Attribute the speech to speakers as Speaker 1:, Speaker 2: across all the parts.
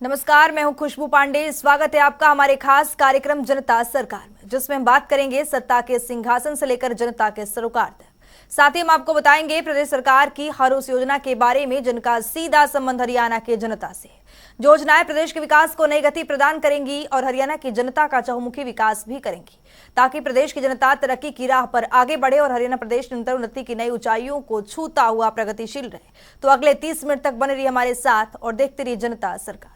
Speaker 1: नमस्कार, मैं हूं खुशबू पांडे। स्वागत है आपका हमारे खास कार्यक्रम जनता सरकार में, जिसमें हम बात करेंगे सत्ता के सिंहासन से लेकर जनता के सरोकार तक। साथ ही हम आपको बताएंगे प्रदेश सरकार की हर उस योजना के बारे में जिनका सीधा संबंध हरियाणा के जनता से। जो योजनाएं प्रदेश के विकास को नई गति प्रदान करेंगी और हरियाणा की जनता का चहुमुखी विकास भी करेंगी, ताकि प्रदेश की जनता तरक्की की राह पर आगे बढ़े और हरियाणा प्रदेश निरंतर उन्नति की नई ऊंचाइयों को छूता हुआ प्रगतिशील रहे। तो अगले 30 मिनट तक बने रहिए हमारे साथ और देखते रहिए जनता सरकार।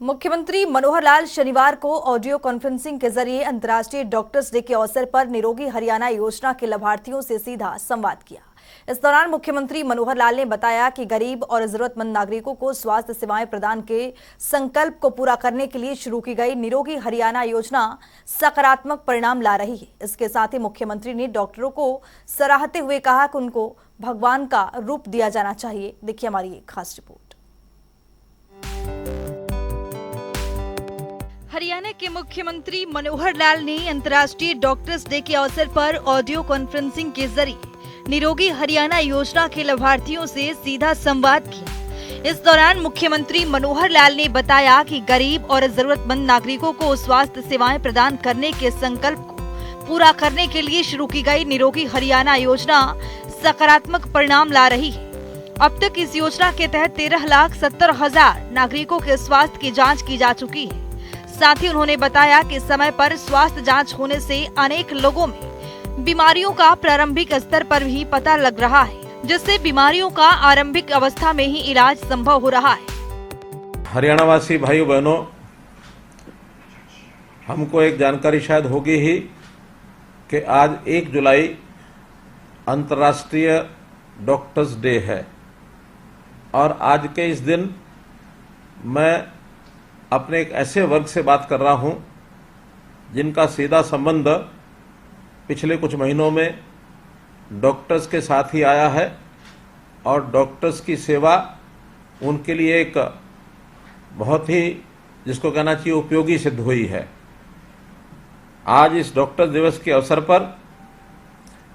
Speaker 1: मुख्यमंत्री मनोहर लाल शनिवार को ऑडियो कॉन्फ्रेंसिंग के जरिए अंतर्राष्ट्रीय डॉक्टर्स डे के अवसर पर निरोगी हरियाणा योजना के लाभार्थियों से सीधा संवाद किया। इस दौरान मुख्यमंत्री मनोहर लाल ने बताया कि गरीब और जरूरतमंद नागरिकों को स्वास्थ्य सेवाएं प्रदान के संकल्प को पूरा करने के लिए शुरू की गई निरोगी हरियाणा योजना सकारात्मक परिणाम ला रही है। इसके साथ ही मुख्यमंत्री ने डॉक्टरों को सराहते हुए कहा कि उनको भगवान का रूप दिया जाना चाहिए। देखिए हमारी एक खास रिपोर्ट। हरियाणा के मुख्यमंत्री मनोहर लाल ने अंतर्राष्ट्रीय डॉक्टर्स डे के अवसर पर ऑडियो कॉन्फ्रेंसिंग के जरिए निरोगी हरियाणा योजना के लाभार्थियों से सीधा संवाद किया। इस दौरान मुख्यमंत्री मनोहर लाल ने बताया कि गरीब और जरूरतमंद नागरिकों को स्वास्थ्य सेवाएं प्रदान करने के संकल्प को पूरा करने के लिए शुरू की गई निरोगी हरियाणा योजना सकारात्मक परिणाम ला रही है। अब तक इस योजना के तहत 13,70,000 नागरिकों के स्वास्थ्य की जाँच की जा चुकी है। साथ ही उन्होंने बताया कि समय पर स्वास्थ्य जांच होने से अनेक लोगों में बीमारियों का प्रारंभिक स्तर पर भी पता लग रहा है, जिससे बीमारियों का आरंभिक अवस्था में ही इलाज संभव हो रहा है।
Speaker 2: हरियाणा वासी भाइयों बहनों, हमको एक जानकारी शायद होगी ही कि आज 1 जुलाई अंतर्राष्ट्रीय डॉक्टर्स डे है और आज के इस दिन मैं अपने एक ऐसे वर्ग से बात कर रहा हूं जिनका सीधा संबंध पिछले कुछ महीनों में डॉक्टर्स के साथ ही आया है और डॉक्टर्स की सेवा उनके लिए एक बहुत ही, जिसको कहना चाहिए, उपयोगी सिद्ध हुई है। आज इस डॉक्टर दिवस के अवसर पर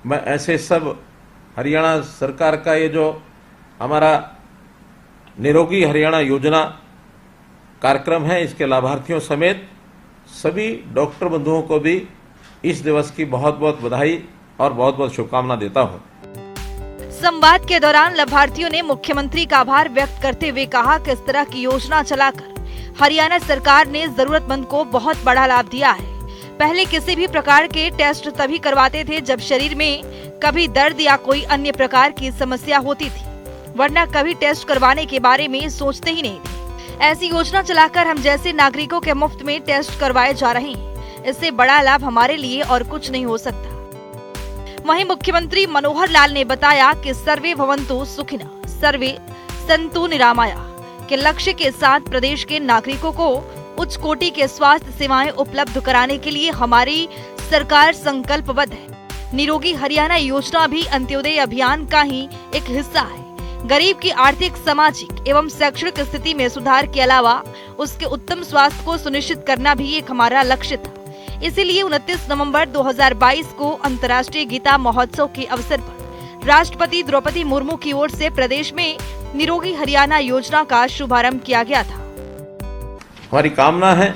Speaker 2: मैं ऐसे सब हरियाणा सरकार का ये जो हमारा निरोगी हरियाणा योजना कार्यक्रम है, इसके लाभार्थियों समेत सभी डॉक्टर बंधुओं को भी इस दिवस की बहुत बहुत बधाई और बहुत बहुत शुभकामना देता हूं।
Speaker 1: संवाद के दौरान लाभार्थियों ने मुख्यमंत्री का आभार व्यक्त करते हुए कहा कि इस तरह की योजना चलाकर हरियाणा सरकार ने जरूरतमंद को बहुत बड़ा लाभ दिया है। पहले किसी भी प्रकार के टेस्ट तभी करवाते थे जब शरीर में कभी दर्द या कोई अन्य प्रकार की समस्या होती थी, वरना कभी टेस्ट करवाने के बारे में सोचते ही नहीं थे। ऐसी योजना चलाकर हम जैसे नागरिकों के मुफ्त में टेस्ट करवाए जा रहे हैं। इससे बड़ा लाभ हमारे लिए और कुछ नहीं हो सकता। वहीं मुख्यमंत्री मनोहर लाल ने बताया कि सर्वे भवन्तु सुखिनः सर्वे सन्तु निरामया के लक्ष्य के साथ प्रदेश के नागरिकों को उच्च कोटि के स्वास्थ्य सेवाएं उपलब्ध कराने के लिए हमारी सरकार संकल्पबद्ध है। निरोगी हरियाणा योजना भी अंत्योदय अभियान का ही एक हिस्सा है। गरीब की आर्थिक, सामाजिक एवं शैक्षणिक स्थिति में सुधार के अलावा उसके उत्तम स्वास्थ्य को सुनिश्चित करना भी एक हमारा लक्ष्य था। इसीलिए 29 नवंबर 2022 को अंतर्राष्ट्रीय गीता महोत्सव के अवसर पर राष्ट्रपति द्रौपदी मुर्मू की ओर से प्रदेश में निरोगी हरियाणा योजना का शुभारंभ किया गया था।
Speaker 2: हमारी कामना है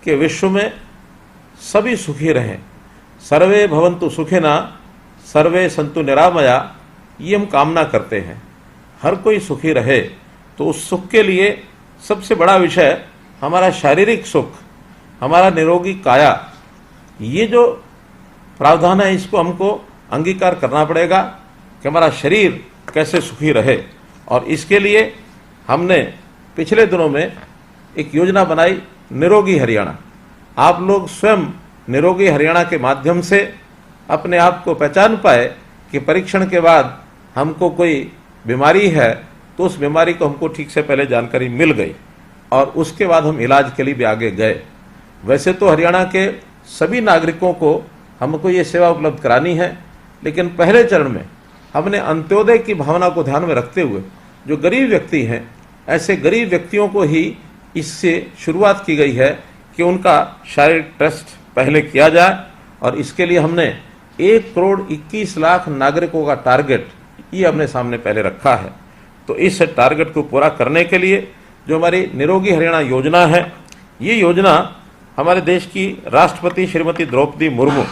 Speaker 2: कि विश्व में सभी सुखी रहें। सर्वे भवन्तु सुखिनः सर्वे सन्तु निरामया, ये हम कामना करते हैं। हर कोई सुखी रहे, तो उस सुख के लिए सबसे बड़ा विषय हमारा शारीरिक सुख, हमारा निरोगी काया, ये जो प्रावधान है इसको हमको अंगीकार करना पड़ेगा कि हमारा शरीर कैसे सुखी रहे। और इसके लिए हमने पिछले दिनों में एक योजना बनाई, निरोगी हरियाणा। आप लोग स्वयं निरोगी हरियाणा के माध्यम से अपने आप को पहचान पाए कि परीक्षण के बाद हमको कोई बीमारी है तो उस बीमारी को हमको ठीक से पहले जानकारी मिल गई और उसके बाद हम इलाज के लिए भी आगे गए। वैसे तो हरियाणा के सभी नागरिकों को हमको ये सेवा उपलब्ध करानी है, लेकिन पहले चरण में हमने अंत्योदय की भावना को ध्यान में रखते हुए जो गरीब व्यक्ति हैं ऐसे गरीब व्यक्तियों को ही इससे शुरुआत की गई है कि उनका शारीरिक टेस्ट पहले किया जाए, और इसके लिए हमने 1,21,00,000 नागरिकों का टारगेट ये हमने सामने पहले रखा है। तो इस टारगेट को पूरा करने के लिए जो हमारी निरोगी हरियाणा योजना है, ये योजना हमारे देश की राष्ट्रपति श्रीमती द्रौपदी मुर्मू,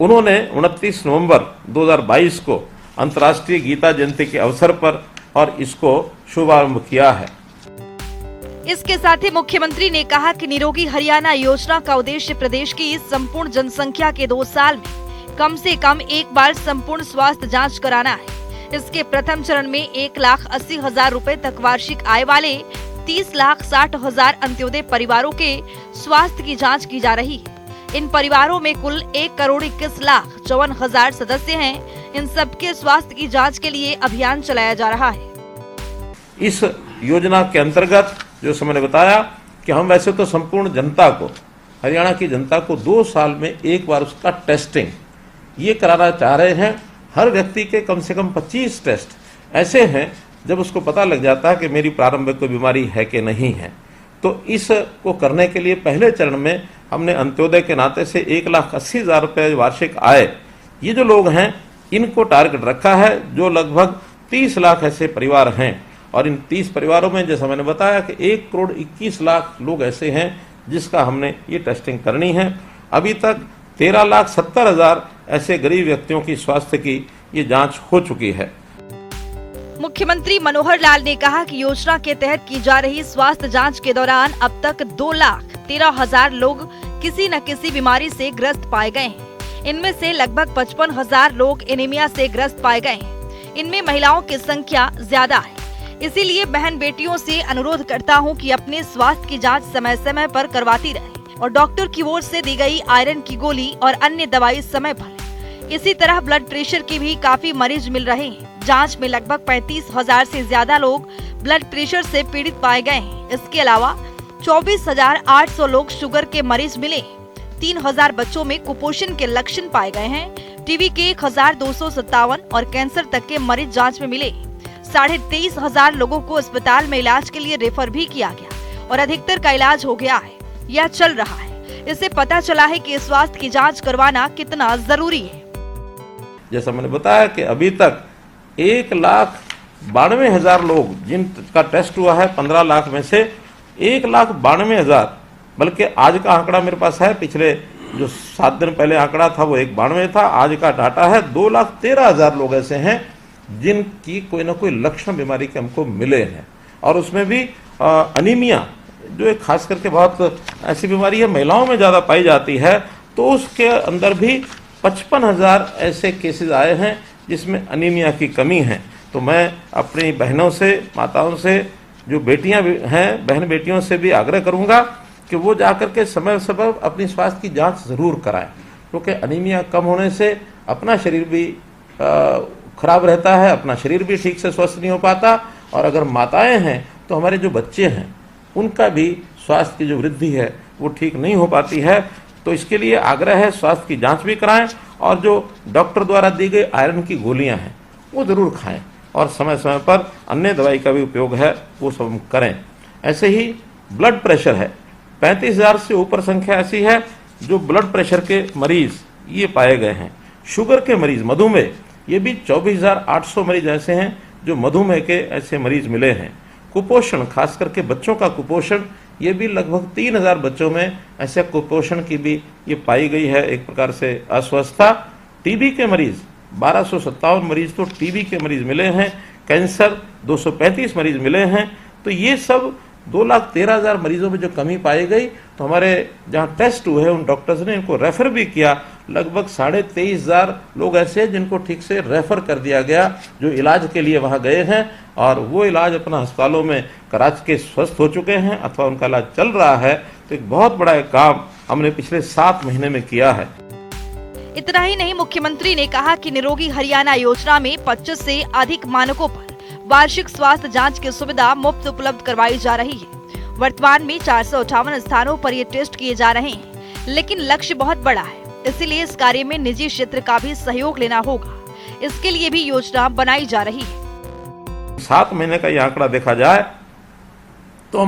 Speaker 2: उन्होंने 29 नवंबर 2022 को अंतर्राष्ट्रीय गीता जयंती के अवसर पर और इसको शुभारंभ किया है।
Speaker 1: इसके साथ ही मुख्यमंत्री ने कहा कि निरोगी हरियाणा योजना का उद्देश्य प्रदेश की संपूर्ण जनसंख्या के 2 साल में कम से कम एक बार संपूर्ण स्वास्थ्य जांच कराना है। इसके प्रथम चरण में 1,80,000 रुपए तक वार्षिक आय वाले 30,60,000 अंत्योदय परिवारों के स्वास्थ्य की जांच की जा रही है। इन परिवारों में कुल 1,21,54,000 सदस्य हैं। इन सबके स्वास्थ्य की जांच के लिए अभियान चलाया जा रहा है।
Speaker 2: इस योजना के अंतर्गत जो मैंने बताया कि हम वैसे तो संपूर्ण जनता को, हरियाणा की जनता को 2 साल में एक बार उसका टेस्टिंग ये कराना चाह रहे हैं। हर व्यक्ति के कम से कम 25 टेस्ट ऐसे हैं जब उसको पता लग जाता है कि मेरी प्रारंभिक कोई बीमारी है कि नहीं है। तो इसको करने के लिए पहले चरण में हमने अंत्योदय के नाते से 1,80,000 रुपये वार्षिक आय ये जो लोग हैं इनको टारगेट रखा है, जो लगभग 30 लाख ऐसे परिवार हैं। और इन 30 परिवारों में जैसा मैंने बताया कि 1,21,00,000 लोग ऐसे हैं जिसका हमने ये टेस्टिंग करनी है। अभी तक 13,70,000 ऐसे गरीब व्यक्तियों की स्वास्थ्य की ये जांच हो चुकी है।
Speaker 1: मुख्यमंत्री मनोहर लाल ने कहा कि योजना के तहत की जा रही स्वास्थ्य जांच के दौरान अब तक 2,13,000 लोग किसी न किसी बीमारी से ग्रस्त पाए गए हैं। इनमें से लगभग 55,000 लोग एनीमिया से ग्रस्त पाए गए हैं। इनमें महिलाओं की संख्या ज्यादा है। इसीलिए बहन बेटियों से अनुरोध करता हूं कि अपने स्वास्थ्य की जांच समय समय पर करवाती रहें और डॉक्टर की ओर से दी गई आयरन की गोली और अन्य दवाई समय पर लें। इसी तरह ब्लड प्रेशर के भी काफी मरीज मिल रहे हैं। जांच में लगभग 35,000 से ज्यादा लोग ब्लड प्रेशर से पीड़ित पाए गए हैं। इसके अलावा 24,800 लोग शुगर के मरीज मिले। 3,000 बच्चों में कुपोषण के लक्षण पाए गए हैं। टीबी के 1,257 और कैंसर तक के मरीज जांच में मिले। 23,500 लोगों को अस्पताल में इलाज के लिए रेफर भी किया गया और अधिकतर का इलाज हो गया है या चल रहा है। इससे पता चला है कि स्वास्थ्य की जांच करवाना कितना जरूरी है।
Speaker 2: जैसा मैंने बताया कि अभी तक 1,92,000 लोग जिनका टेस्ट हुआ है 15 लाख में से 1,92,000, बल्कि आज का आंकड़ा मेरे पास है, पिछले जो 7 दिन पहले आंकड़ा था वो 1,92 था, आज का डाटा है 2,13,000 लोग ऐसे हैं जिनकी कोई ना कोई लक्षण बीमारी के हमको मिले हैं। और उसमें भी अनीमिया जो एक खास करके बहुत ऐसी बीमारी है, महिलाओं में ज़्यादा पाई जाती है, तो उसके अंदर भी 55,000 ऐसे केसेस आए हैं जिसमें अनीमिया की कमी है। तो मैं अपनी बहनों से, माताओं से, जो बेटियां हैं, बहन बेटियों से भी आग्रह करूंगा कि वो जाकर के समय समय अपनी स्वास्थ्य की जांच जरूर कराएं, क्योंकि अनीमिया कम होने से अपना शरीर भी खराब रहता है, अपना शरीर भी ठीक से स्वस्थ नहीं हो पाता। और अगर माताएं हैं तो हमारे जो बच्चे हैं उनका भी स्वास्थ्य की जो वृद्धि है वो ठीक नहीं हो पाती है। तो इसके लिए आग्रह है स्वास्थ्य की जांच भी कराएं और जो डॉक्टर द्वारा दी गई आयरन की गोलियां हैं वो जरूर खाएं और समय समय पर अन्य दवाई का भी उपयोग है वो सब हम करें। ऐसे ही ब्लड प्रेशर है, 35,000 से ऊपर संख्या ऐसी है जो ब्लड प्रेशर के मरीज ये पाए गए हैं। शुगर के मरीज, मधुमेह, ये भी 24,800 मरीज ऐसे हैं जो मधुमेह के ऐसे मरीज मिले हैं। कुपोषण, खास करके बच्चों का कुपोषण, ये भी लगभग 3,000 बच्चों में ऐसे कुपोषण की भी ये पाई गई है एक प्रकार से अस्वस्थता। टीबी के मरीज 1,257 मरीज तो टीबी के मरीज मिले हैं। कैंसर 235 मरीज मिले हैं। तो ये सब 2,13,000 मरीजों में जो कमी पाई गई, तो हमारे जहाँ टेस्ट हुए उन डॉक्टर्स ने इनको रेफर भी किया। लगभग 23,500 लोग ऐसे हैं जिनको ठीक से रेफर कर दिया गया, जो इलाज के लिए वहाँ गए हैं और वो इलाज अपना अस्पतालों में करा के स्वस्थ हो चुके हैं अथवा उनका इलाज चल रहा है। तो एक बहुत बड़ा काम हमने पिछले 7 महीने में किया है।
Speaker 1: इतना ही नहीं, मुख्यमंत्री ने कहा कि निरोगी हरियाणा योजना में 25 से अधिक मानकों पर वार्षिक स्वास्थ्य जांच की सुविधा मुफ्त उपलब्ध करवाई जा रही है। वर्तमान में 458 स्थानों पर ये टेस्ट किए जा रहे हैं, लेकिन लक्ष्य बहुत बड़ा है, इसलिए इस कार्य में निजी क्षेत्र का भी सहयोग लेना होगा। इसके लिए भी योजना बनाई जा रही है।
Speaker 2: 7 महीने का ये आंकड़ा देखा जाए तो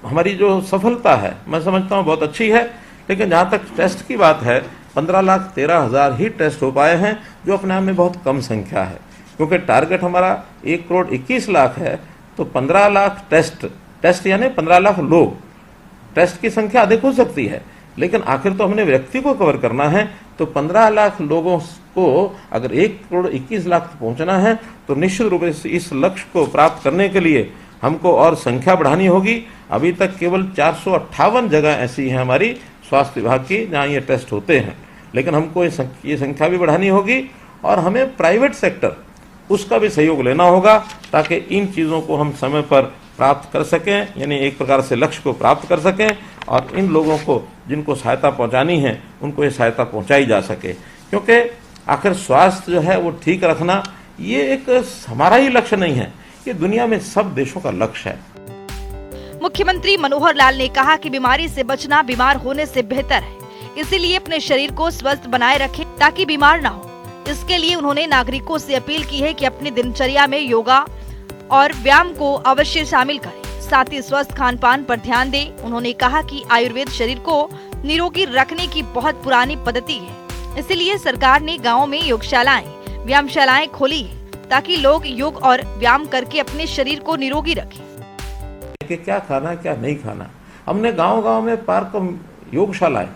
Speaker 2: हमारी जो सफलता है मैं समझता हूँ बहुत अच्छी है। लेकिन जहाँ तक टेस्ट की बात है 15,13,000 ही टेस्ट हो पाए हैं, जो अपने आप में बहुत कम संख्या है, क्योंकि टारगेट हमारा 1,21,00,000 है। तो 15 लाख टेस्ट यानी 15 लाख लोग, टेस्ट की संख्या अधिक हो सकती है, लेकिन आखिर तो हमने व्यक्ति को कवर करना है। तो 15 लाख लोगों को अगर 1,21,00,000 तक पहुंचना है तो निश्चित रूप से इस लक्ष्य को प्राप्त करने के लिए हमको और संख्या बढ़ानी होगी। अभी तक केवल 458 जगह ऐसी हैं हमारी स्वास्थ्य विभाग की जहां ये टेस्ट होते हैं, लेकिन हमको ये संख्या भी बढ़ानी होगी और हमें प्राइवेट सेक्टर उसका भी सहयोग लेना होगा, ताकि इन चीज़ों को हम समय पर प्राप्त कर सकें, यानी एक प्रकार से लक्ष्य को प्राप्त कर सकें और इन लोगों को जिनको सहायता पहुंचानी है उनको ये सहायता पहुंचाई जा सके। क्योंकि आखिर स्वास्थ्य जो है वो ठीक रखना ये एक हमारा ही लक्ष्य नहीं है, ये दुनिया में सब देशों का लक्ष्य है।
Speaker 1: मुख्यमंत्री मनोहर लाल ने कहा कि बीमारी से बचना बीमार होने से बेहतर है, इसीलिए अपने शरीर को स्वस्थ बनाए रखें ताकि बीमार ना हो। इसके लिए उन्होंने नागरिकों से अपील की है कि अपनी दिनचर्या में योगा और व्यायाम को अवश्य शामिल करें, साथ ही स्वस्थ खान पान पर ध्यान दें। उन्होंने कहा कि आयुर्वेद शरीर को निरोगी रखने की बहुत पुरानी पद्धति है, इसलिए सरकार ने गाँव में योगशालाएं, व्यायामशालाएं खोली है ताकि लोग योग और व्यायाम करके अपने शरीर को निरोगी रखें।
Speaker 2: कि क्या खाना क्या नहीं खाना, हमने गांव-गांव में पार्क योगशालाएं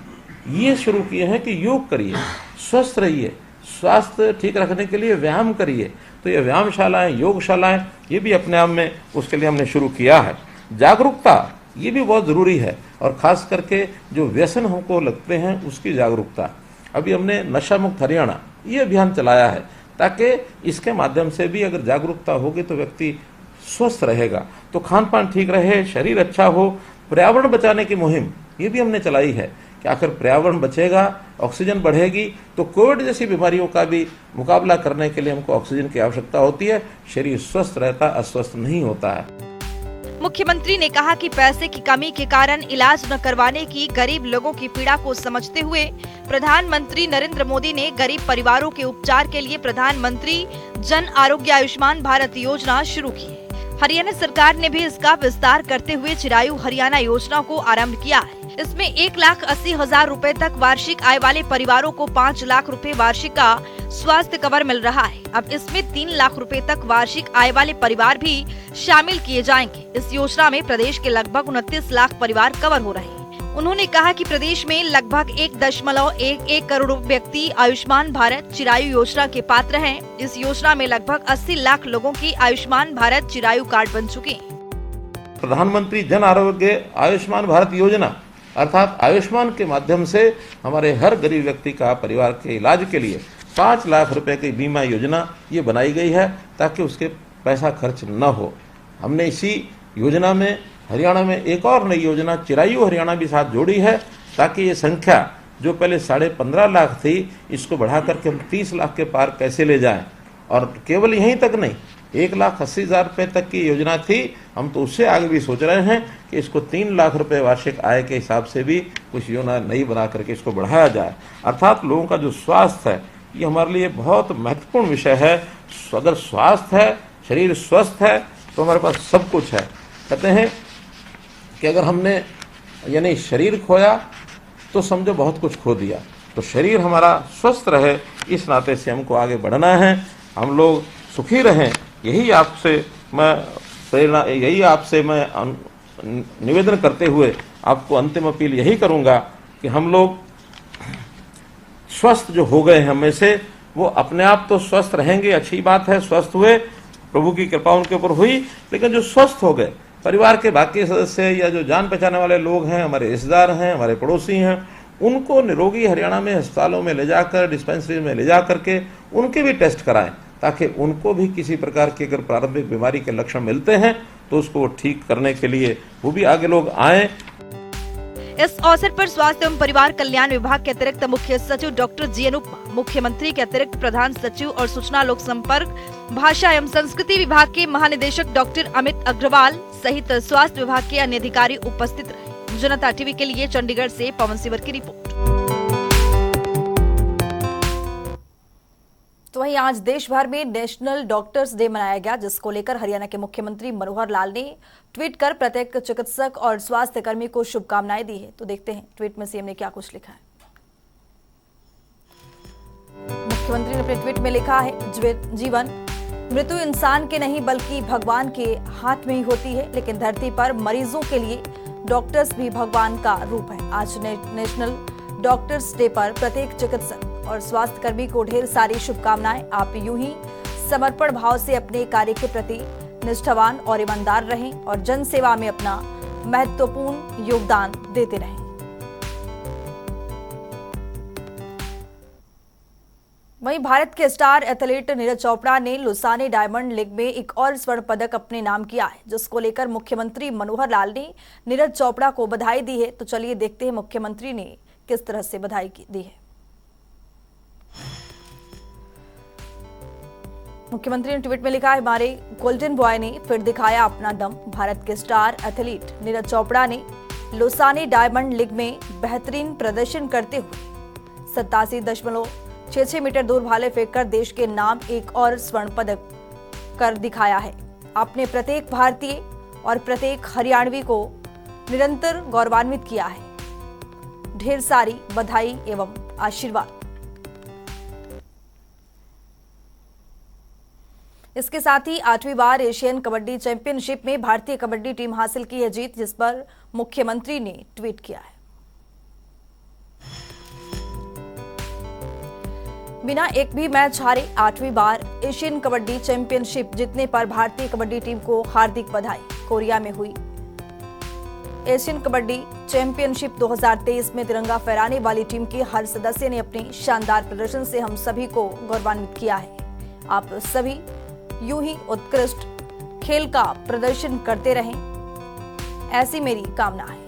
Speaker 2: ये शुरू किए हैं कि योग करिए, स्वस्थ रहिए, स्वास्थ्य ठीक रखने के लिए व्यायाम करिए। तो ये व्यायामशालाएं, योगशालाएं ये भी अपने आप में उसके लिए हमने शुरू किया है। जागरूकता ये भी बहुत ज़रूरी है, और ख़ास करके जो व्यसन हमको लगते हैं उसकी जागरूकता। अभी हमने नशा मुक्त हरियाणा ये अभियान चलाया है, ताकि इसके माध्यम से भी अगर जागरूकता होगी तो व्यक्ति स्वस्थ रहेगा, तो खान पान ठीक रहे, शरीर अच्छा हो। पर्यावरण बचाने की मुहिम ये भी हमने चलाई है कि आखिर पर्यावरण बचेगा, ऑक्सीजन बढ़ेगी, तो कोविड जैसी बीमारियों का भी मुकाबला करने के लिए हमको ऑक्सीजन की आवश्यकता होती है। शरीर स्वस्थ रहता, अस्वस्थ नहीं होता है।
Speaker 1: मुख्यमंत्री ने कहा कि पैसे की कमी के कारण इलाज न करवाने की गरीब लोगों की पीड़ा को समझते हुए प्रधानमंत्री नरेंद्र मोदी ने गरीब परिवारों के उपचार के लिए प्रधानमंत्री जन आरोग्य आयुष्मान भारत योजना शुरू की है। हरियाणा सरकार ने भी इसका विस्तार करते हुए चिरायु हरियाणा योजना को आरंभ किया है। इसमें 1,80,000 रूपए तक वार्षिक आय वाले परिवारों को 5 लाख रुपए वार्षिक का स्वास्थ्य कवर मिल रहा है। अब इसमें 3 लाख रुपए तक वार्षिक आय वाले परिवार भी शामिल किए जाएंगे। इस योजना में प्रदेश के लगभग 29 लाख परिवार कवर हो रहे हैं। उन्होंने कहा कि प्रदेश में लगभग 1.11 करोड़ व्यक्ति आयुष्मान भारत चिरायु योजना के पात्र हैं। इस योजना में लगभग 80 लाख लोगों की आयुष्मान भारत चिरायु कार्ड बन चुके हैं।
Speaker 2: प्रधानमंत्री जन आरोग्य आयुष्मान भारत योजना अर्थात आयुष्मान के माध्यम से हमारे हर गरीब व्यक्ति का परिवार के इलाज के लिए 5 लाख रुपए की बीमा योजना ये बनाई गई है, ताकि उसके पैसा खर्च न हो। हमने इसी योजना में हरियाणा में एक और नई योजना चिरायु हरियाणा भी साथ जोड़ी है, ताकि ये संख्या जो पहले 15.5 लाख थी इसको बढ़ा करके हम 30 लाख के पार कैसे ले जाएं। और केवल यहीं तक नहीं, 1,80,000 रुपये तक की योजना थी, हम तो उससे आगे भी सोच रहे हैं कि इसको 3 लाख रुपए वार्षिक आय के हिसाब से भी कुछ योजना नई बना करके इसको बढ़ाया जाए। अर्थात लोगों का जो स्वास्थ्य है ये हमारे लिए बहुत महत्वपूर्ण विषय है। अगर स्वास्थ्य है, शरीर स्वस्थ है, तो हमारे पास सब कुछ है। कहते हैं कि अगर हमने यानी शरीर खोया तो समझो बहुत कुछ खो दिया। तो शरीर हमारा स्वस्थ रहे, इस नाते से हमको आगे बढ़ना है, हम लोग सुखी रहें, यही आपसे मैं निवेदन करते हुए आपको अंतिम अपील यही करूंगा कि हम लोग स्वस्थ जो हो गए हैं हमें से, वो अपने आप तो स्वस्थ रहेंगे, अच्छी बात है, स्वस्थ हुए, प्रभु की कृपा उनके ऊपर हुई। लेकिन जो स्वस्थ हो गए, परिवार के बाकी सदस्य या जो जान पहचाने वाले लोग हैं, हमारे रिश्तेदार हैं, हमारे पड़ोसी हैं, उनको निरोगी हरियाणा में अस्पतालों में ले जाकर, डिस्पेंसरी में ले जा करके उनके भी टेस्ट कराएं, ताकि उनको भी किसी प्रकार की अगर प्रारंभिक बीमारी के लक्षण मिलते हैं तो उसको ठीक करने के लिए वो भी आगे लोग आएं।
Speaker 1: इस अवसर पर स्वास्थ्य एवं परिवार कल्याण विभाग के अतिरिक्त मुख्य सचिव डॉक्टर जी अनुपमा, मुख्यमंत्री के अतिरिक्त प्रधान सचिव और सूचना लोक संपर्क, भाषा एवं संस्कृति विभाग के महानिदेशक डॉक्टर अमित अग्रवाल सहित स्वास्थ्य विभाग के अन्य अधिकारी उपस्थित रहे। जनता टीवी के लिए चंडीगढ़ से पवन सिवर की रिपोर्ट।
Speaker 3: तो वहीं आज देश भर में नेशनल डॉक्टर्स डे मनाया गया, जिसको लेकर हरियाणा के मुख्यमंत्री मनोहर लाल ने ट्वीट कर प्रत्येक चिकित्सक और स्वास्थ्य कर्मी को शुभकामनाएं दी है। तो देखते हैं ट्वीट में सीएम ने क्या कुछ लिखा है। मुख्यमंत्री ने अपने ट्वीट में लिखा है, जीवन मृत्यु इंसान के नहीं बल्कि भगवान के हाथ में ही होती है, लेकिन धरती पर मरीजों के लिए डॉक्टर्स भी भगवान का रूप है। आज नेशनल डॉक्टर्स डे पर प्रत्येक चिकित्सक और स्वास्थ्य कर्मी को ढेर सारी शुभकामनाएं। आप यूं ही समर्पण भाव से अपने कार्य के प्रति निष्ठावान और ईमानदार रहें और जन सेवा में अपना महत्वपूर्ण योगदान देते रहें। वहीं भारत के स्टार एथलीट नीरज चोपड़ा ने लुसाने डायमंड लीग में एक और स्वर्ण पदक अपने नाम किया है, जिसको लेकर मुख्यमंत्री मनोहर लाल ने नीरज चोपड़ा को बधाई दी है। तो चलिए देखते हैं मुख्यमंत्री ने किस तरह से बधाई दी है। मुख्यमंत्री ने ट्वीट में लिखा है, हमारे गोल्डन बॉय ने फिर दिखाया अपना दम। भारत के स्टार एथलीट नीरज चोपड़ा ने लुसाने डायमंड लीग में बेहतरीन प्रदर्शन करते हुए 87.66 मीटर दूर भाले फेंककर देश के नाम एक और स्वर्ण पदक कर दिखाया है। आपने प्रत्येक भारतीय और प्रत्येक हरियाणवी को निरंतर गौरवान्वित किया है। ढेर सारी बधाई एवं आशीर्वाद। इसके साथ ही 8वीं बार एशियन कबड्डी चैंपियनशिप में भारतीय कबड्डी टीम हासिल की है जीत, जिस पर मुख्यमंत्री ने ट्वीट किया है। बिना एक भी मैच हारे 8वीं बार एशियन कबड्डी चैंपियनशिप जीतने पर भारतीय कबड्डी टीम को हार्दिक बधाई। कोरिया में हुई एशियन कबड्डी चैंपियनशिप 2023 में तिरंगा फहराने वाली टीम के हर सदस्य ने अपने शानदार प्रदर्शन से हम सभी को गौरवान्वित किया है। आप सभी यूं ही उत्कृष्ट खेल का प्रदर्शन करते रहें, ऐसी मेरी कामना है।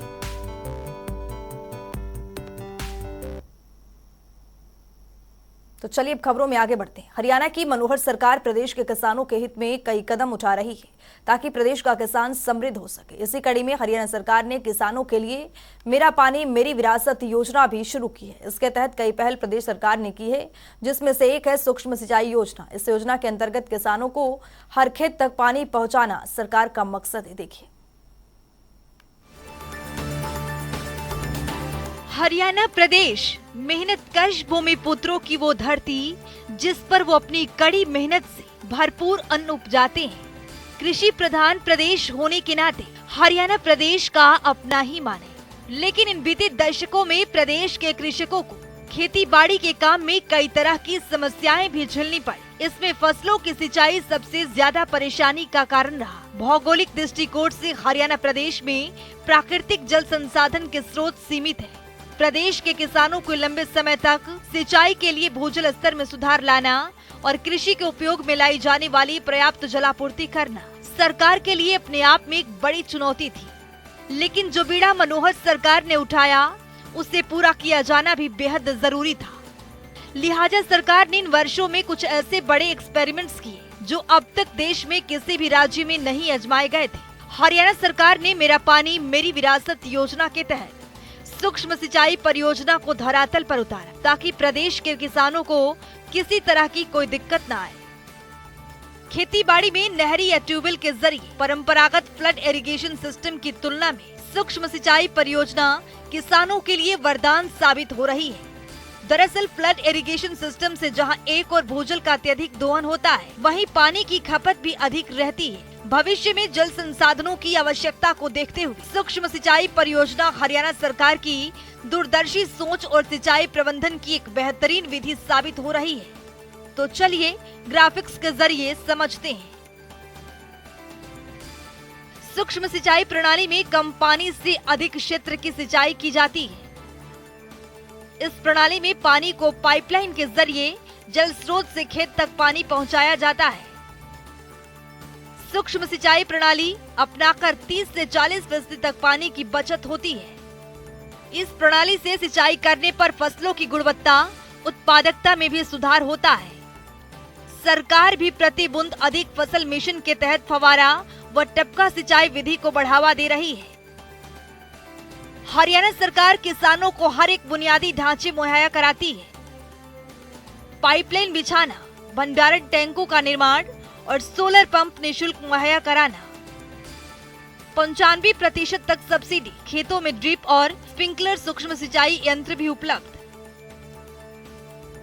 Speaker 3: तो चलिए अब खबरों में आगे बढ़ते हैं। हरियाणा की मनोहर सरकार प्रदेश के किसानों के हित में कई कदम उठा रही है ताकि प्रदेश का किसान समृद्ध हो सके। इसी कड़ी में हरियाणा सरकार ने किसानों के लिए मेरा पानी मेरी विरासत योजना भी शुरू की है। इसके तहत कई पहल प्रदेश सरकार ने की है, जिसमें से एक है सूक्ष्म सिंचाई योजना। इस योजना के अंतर्गत किसानों को हर खेत तक पानी पहुंचाना सरकार का मकसद है। देखिए,
Speaker 1: हरियाणा प्रदेश मेहनत कश भूमि पुत्रों की वो धरती जिस पर वो अपनी कड़ी मेहनत से भरपूर अन्न उपजाते हैं। कृषि प्रधान प्रदेश होने के नाते हरियाणा प्रदेश का अपना ही मान है, लेकिन इन बीते दशकों में प्रदेश के कृषकों को खेती बाड़ी के काम में कई तरह की समस्याएं भी झेलनी पड़ी। इसमें फसलों की सिंचाई सबसे ज्यादा परेशानी का कारण रहा। भौगोलिक दृष्टिकोण से हरियाणा प्रदेश में प्राकृतिक जल संसाधन के स्रोत सीमित है। प्रदेश के किसानों को लंबे समय तक सिंचाई के लिए भूजल स्तर में सुधार लाना और कृषि के उपयोग में लाई जाने वाली पर्याप्त जलापूर्ति करना सरकार के लिए अपने आप में एक बड़ी चुनौती थी। लेकिन जो बीड़ा मनोहर सरकार ने उठाया उसे पूरा किया जाना भी बेहद जरूरी था। लिहाजा सरकार ने इन वर्षों में कुछ ऐसे बड़े एक्सपेरिमेंट्स किए जो अब तक देश में किसी भी राज्य में नहीं आजमाए गए थे। हरियाणा सरकार ने मेरा पानी मेरी विरासत योजना के तहत सूक्ष्म सिंचाई परियोजना को धरातल पर उतारा ताकि प्रदेश के किसानों को किसी तरह की कोई दिक्कत न आए। खेती बाड़ी में नहरी या ट्यूबवेल के जरिए परंपरागत फ्लड इरिगेशन सिस्टम की तुलना में सूक्ष्म सिंचाई परियोजना किसानों के लिए वरदान साबित हो रही है। दरअसल फ्लड इरिगेशन सिस्टम से जहां एक और भूजल का अत्यधिक दोहन होता है, वहीं पानी की खपत भी अधिक रहती है। भविष्य में जल संसाधनों की आवश्यकता को देखते हुए सूक्ष्म सिंचाई परियोजना हरियाणा सरकार की दूरदर्शी सोच और सिंचाई प्रबंधन की एक बेहतरीन विधि साबित हो रही है। तो चलिए ग्राफिक्स के जरिए समझते हैं। सूक्ष्म सिंचाई प्रणाली में कम पानी से अधिक क्षेत्र की सिंचाई की जाती है। इस प्रणाली में पानी को पाइपलाइन के जरिए जल स्रोत से खेत तक पानी पहुंचाया जाता है। सूक्ष्म सिंचाई प्रणाली अपनाकर 30 से 40% तक पानी की बचत होती है। इस प्रणाली से सिंचाई करने पर फसलों की गुणवत्ता, उत्पादकता में भी सुधार होता है। सरकार भी प्रति बूंद अधिक फसल मिशन के तहत फव्वारा व टपका सिंचाई विधि को बढ़ावा दे रही है। हरियाणा सरकार किसानों को हर एक बुनियादी ढांचे मुहैया कराती है। पाइपलाइन बिछाना, भंडारण टैंकों का निर्माण और सोलर पंप निःशुल्क मुहैया कराना। 95% तक सब्सिडी, खेतों में ड्रिप और स्प्रिंकलर सूक्ष्म सिंचाई यंत्र भी उपलब्ध।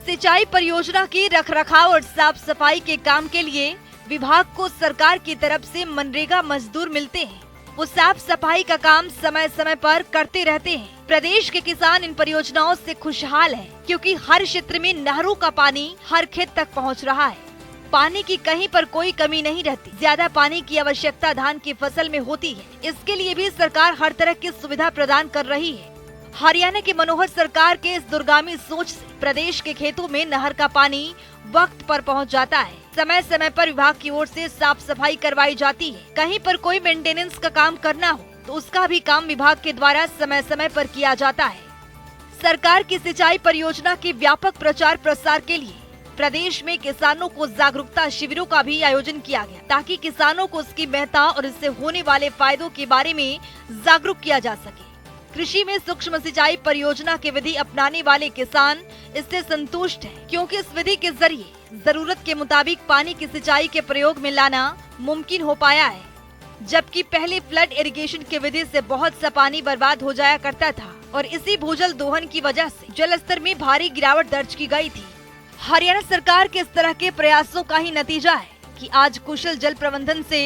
Speaker 1: सिंचाई परियोजना की रखरखाव और साफ सफाई के काम के लिए विभाग को सरकार की तरफ से मनरेगा मजदूर मिलते हैं। वो साफ सफाई का काम समय समय पर करते रहते हैं। प्रदेश के किसान इन परियोजनाओं से खुशहाल हैं, क्योंकि हर क्षेत्र में नहरों का पानी हर खेत तक पहुंच रहा है। पानी की कहीं पर कोई कमी नहीं रहती। ज्यादा पानी की आवश्यकता धान की फसल में होती है, इसके लिए भी सरकार हर तरह की सुविधा प्रदान कर रही है। हरियाणा की मनोहर सरकार के इस दूरगामी सोच से प्रदेश के खेतों में नहर का पानी वक्त पर पहुंच जाता है। समय समय पर विभाग की ओर से साफ सफाई करवाई जाती है। कहीं पर कोई मेंटेनेंस का काम करना हो तो उसका भी काम विभाग के द्वारा समय समय पर किया जाता है। सरकार की सिंचाई परियोजना के व्यापक प्रचार प्रसार के लिए प्रदेश में किसानों को जागरूकता शिविरों का भी आयोजन किया गया, ताकि किसानों को उसकी महत्ता और इससे होने वाले फायदों के बारे में जागरूक किया जा सके। कृषि में सूक्ष्म सिंचाई परियोजना की विधि अपनाने वाले किसान इससे संतुष्ट हैं, क्योंकि इस विधि के जरिए जरूरत के मुताबिक पानी की सिंचाई के प्रयोग में लाना मुमकिन हो पाया है, जबकि पहले फ्लड इरिगेशन की विधि से बहुत सा पानी बर्बाद हो जाया करता था और इसी भूजल दोहन की वजह से जल स्तर में भारी गिरावट दर्ज की गई थी। हरियाणा सरकार के इस तरह के प्रयासों का ही नतीजा है कि आज कुशल जल प्रबंधन से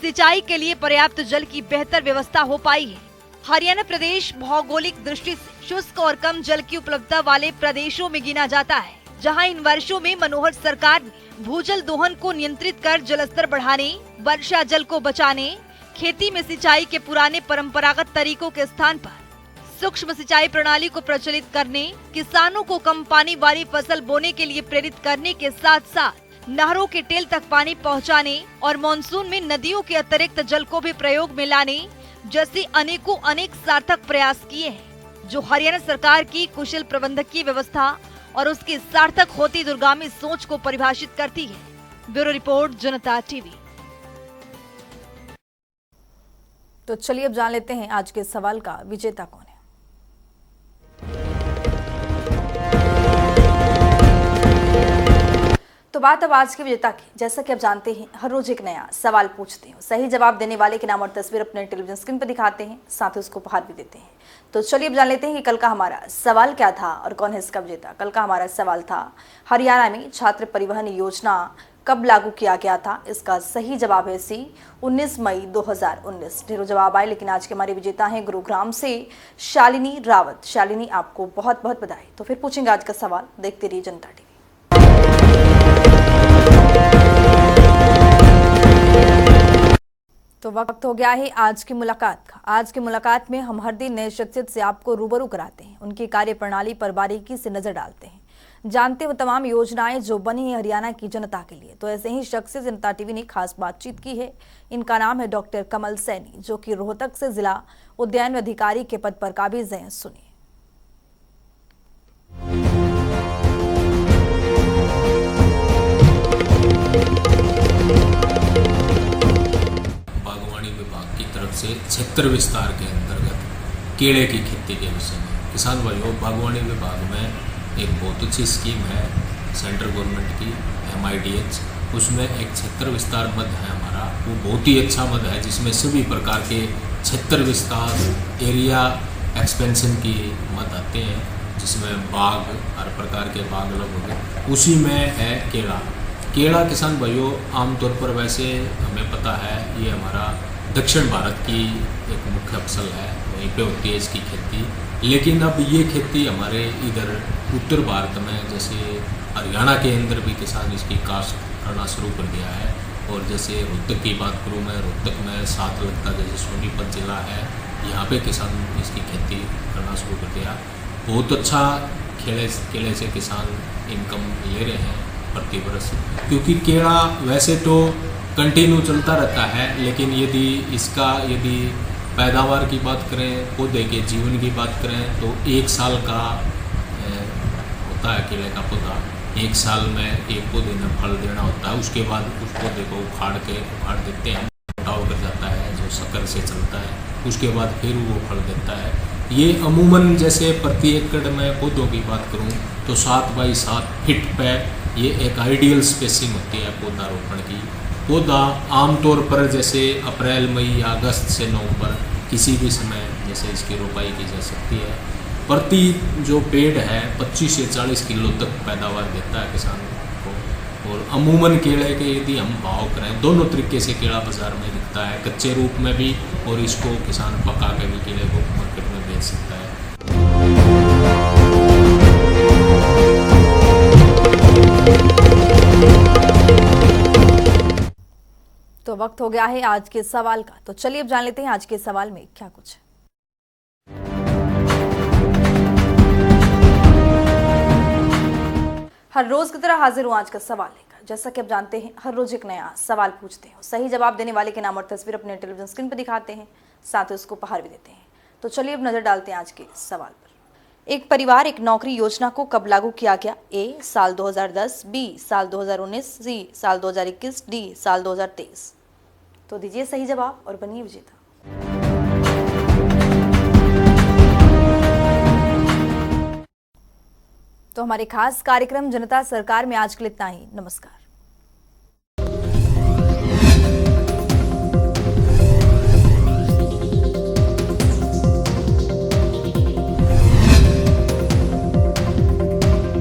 Speaker 1: सिंचाई के लिए पर्याप्त जल की बेहतर व्यवस्था हो पाई है। हरियाणा प्रदेश भौगोलिक दृष्टि से शुष्क और कम जल की उपलब्धता वाले प्रदेशों में गिना जाता है, जहां इन वर्षों में मनोहर सरकार ने भूजल दोहन को नियंत्रित कर जलस्तर बढ़ाने, वर्षा जल को बचाने, खेती में सिंचाई के पुराने परंपरागत तरीकों के स्थान पर सूक्ष्म सिंचाई प्रणाली को प्रचलित करने, किसानों को कम पानी वाली फसल बोने के लिए प्रेरित करने के साथ साथ नहरों के टेल तक पानी पहुंचाने और मानसून में नदियों के अतिरिक्त जल को भी प्रयोग में लाने जैसे अनेक सार्थक प्रयास किए हैं, जो हरियाणा सरकार की कुशल प्रबंधकीय व्यवस्था और उसकी सार्थक होती दूरगामी सोच को परिभाषित करती है। ब्यूरो रिपोर्ट, जनता टीवी।
Speaker 3: तो चलिए अब जान लेते हैं आज के सवाल का विजेता कौन है। तो बात अब आज के विजेता की। जैसा कि आप जानते हैं, हर रोज एक नया सवाल पूछते हैं, सही जवाब देने वाले के नाम और तस्वीर अपने टेलीविजन स्क्रीन पर दिखाते हैं, साथ ही उसको उपहार भी देते हैं। तो चलिए अब जान लेते हैं कि कल का हमारा सवाल क्या था और कौन है इसका विजेता। कल का हमारा सवाल था, हरियाणा में छात्र परिवहन योजना कब लागू किया गया था? इसका सही जवाब है सी, 19 मई 2019। ढेरों जवाब आए, लेकिन आज के हमारे विजेता हैं गुरुग्राम से शालिनी रावत। शालिनी, आपको बहुत बहुत बधाई। तो फिर पूछेंगे आज का सवाल, देखते रहिए जनता टीवी। तो वक्त हो गया है आज की मुलाकात का। आज की मुलाकात में हम हर दिन नए शख्सियत से आपको रूबरू कराते हैं, उनकी कार्यप्रणाली पर बारीकी से नजर डालते हैं, जानते हुए तमाम योजनाएं जो बनी है हरियाणा की जनता के लिए। तो ऐसे ही शख्स से जनता टीवी ने खास बातचीत की है। इनका नाम है डॉक्टर कमल सैनी, जो कि रोहतक से जिला उद्यान अधिकारी के पद पर काबिज हैं। सुनिए।
Speaker 4: बागवानी विभाग की तरफ से क्षेत्र विस्तार के अंतर्गत केले की खेती के विषय में किसान भाइयों, बागवानी विभाग में एक बहुत अच्छी स्कीम है सेंट्रल गवर्नमेंट की MIDH। उसमें एक क्षेत्र विस्तार मद है हमारा, वो बहुत ही अच्छा मद है, जिसमें सभी प्रकार के क्षेत्र विस्तार एरिया एक्सपेंशन की मद आते हैं, जिसमें बाग, हर प्रकार के बाग लगभग। उसी में है केला। केला किसान भाइयों, आमतौर पर वैसे हमें पता है ये हमारा दक्षिण भारत की एक मुख्य फसल है, वहीं पे होती है इसकी खेती। लेकिन अब ये खेती हमारे इधर उत्तर भारत में, जैसे हरियाणा के अंदर भी किसान इसकी काश्त करना शुरू कर दिया है। और जैसे रोहतक की बात करूँ मैं, रोहतक में साथ लगता जैसे सोनीपत जिला है, यहाँ पे किसान इसकी खेती करना शुरू कर दिया। बहुत अच्छा केले से किसान इनकम ले रहे हैं प्रति वर्ष, क्योंकि केला वैसे तो कंटिन्यू चलता रहता है, लेकिन यदि पैदावार की बात करें, पौधे के जीवन की बात करें, तो 1 साल का होता है केले का पौधा। 1 साल में एक पौधे में फल देना होता है, उसके बाद उस पौधे को उखाड़ देते हैं, कटाव कर जाता है जो शक्कर से चलता है, उसके बाद फिर वो फल देता है। ये अमूमन जैसे प्रति एकड़ में पौधों की बात करूं तो 7 बाई 7 फीट पे ये एक आइडियल स्पेसिंग होती है पौधारोपण की। पौधा आमतौर पर जैसे अप्रैल मई या अगस्त से नवंबर किसी भी समय जैसे इसकी रोपाई की जा सकती है। प्रति जो पेड़ है 25 से 40 किलो तक पैदावार देता है किसान को। और अमूमन केले के यदि हम भाव करें, दोनों तरीके से केला बाजार में बिकता है, कच्चे रूप में भी और इसको किसान पका के भी केले को मार्केट में बेच सकता है।
Speaker 3: तो वक्त हो गया है आज के सवाल का, तो चलिए अब जान लेते हैं आज के सवाल में क्या कुछ है। हर रोज की तरह हाजिर हूं आज का सवाल लेकर। जैसा कि आप जानते हैं हर रोज एक नया सवाल पूछते हैं, सही जवाब देने वाले के नाम और तस्वीर अपने टेलीविजन स्क्रीन पर दिखाते हैं, साथ ही उसको उपहार भी देते हैं। तो चलिए अब नजर डालते हैं आज के सवाल पर। एक परिवार एक नौकरी योजना को कब लागू किया गया? ए साल 2010, बी साल 2019, सी साल 2021, डी साल 2023। तो दीजिए सही जवाब और बनिए विजेता। तो हमारे खास कार्यक्रम जनता सरकार में आज के लिए इतना ही। नमस्कार।